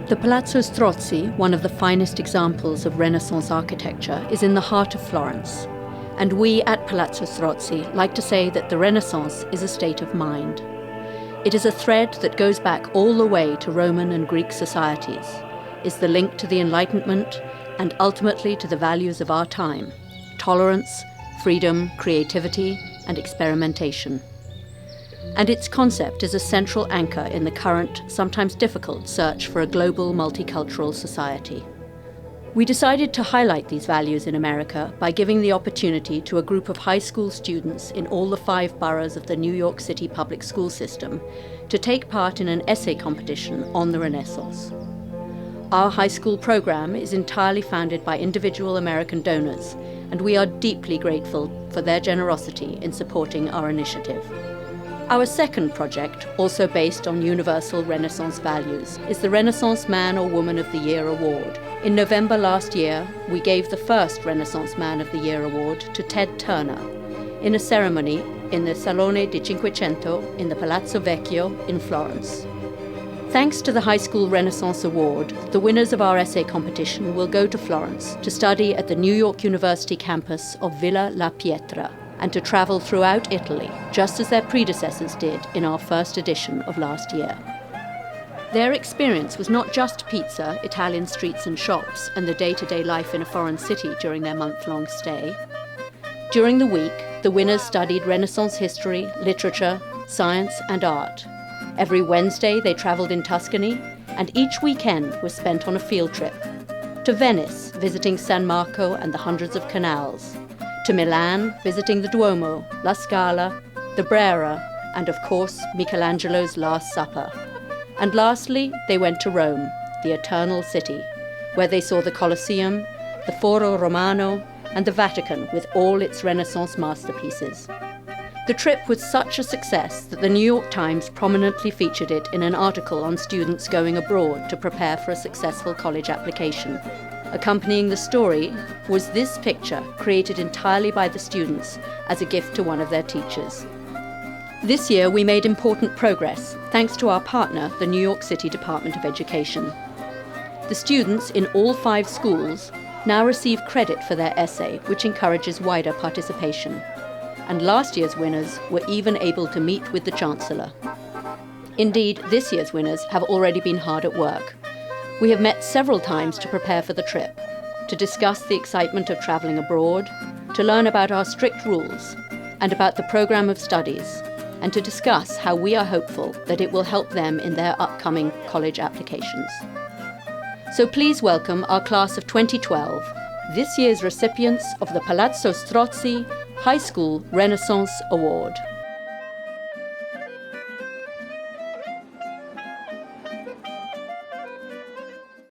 The Palazzo Strozzi, one of the finest examples of Renaissance architecture, is in the heart of Florence. And we at Palazzo Strozzi like to say that the Renaissance is a state of mind. It is a thread that goes back all the way to Roman and Greek societies, is the link to the Enlightenment and ultimately to the values of our time: tolerance, freedom, creativity, and experimentation. And its concept is a central anchor in the current, sometimes difficult, search for a global multicultural society. We decided to highlight these values in America by giving the opportunity to a group of high school students in all the 5 boroughs of the New York City public school system to take part in an essay competition on the Renaissance. Our high school program is entirely funded by individual American donors, and we are deeply grateful for their generosity in supporting our initiative. Our second project, also based on universal Renaissance values, is the Renaissance Man or Woman of the Year Award. In November last year, we gave the first Renaissance Man of the Year Award to Ted Turner in a ceremony in the Salone di Cinquecento in the Palazzo Vecchio in Florence. Thanks to the High School Renaissance Award, the winners of our essay competition will go to Florence to study at the New York University campus of Villa La Pietra, and to travel throughout Italy, just as their predecessors did in our first edition of last year. Their experience was not just pizza, Italian streets and shops, and the day-to-day life in a foreign city during their month-long stay. During the week, the winners studied Renaissance history, literature, science, and art. Every Wednesday, they traveled in Tuscany, and each weekend was spent on a field trip. To Venice, visiting San Marco and the hundreds of canals. To Milan, visiting the Duomo, La Scala, the Brera, and of course, Michelangelo's Last Supper. And lastly, they went to Rome, the Eternal City, where they saw the Colosseum, the Foro Romano, and the Vatican with all its Renaissance masterpieces. The trip was such a success that the New York Times prominently featured it in an article on students going abroad to prepare for a successful college application. Accompanying the story was this picture, created entirely by the students as a gift to one of their teachers. This year we made important progress, thanks to our partner, the New York City Department of Education. The students in all 5 schools now receive credit for their essay, which encourages wider participation. And last year's winners were even able to meet with the Chancellor. Indeed, this year's winners have already been hard at work. We have met several times to prepare for the trip, to discuss the excitement of travelling abroad, to learn about our strict rules, and about the programme of studies, and to discuss how we are hopeful that it will help them in their upcoming college applications. So please welcome our class of 2012, this year's recipients of the Palazzo Strozzi High School Renaissance Award.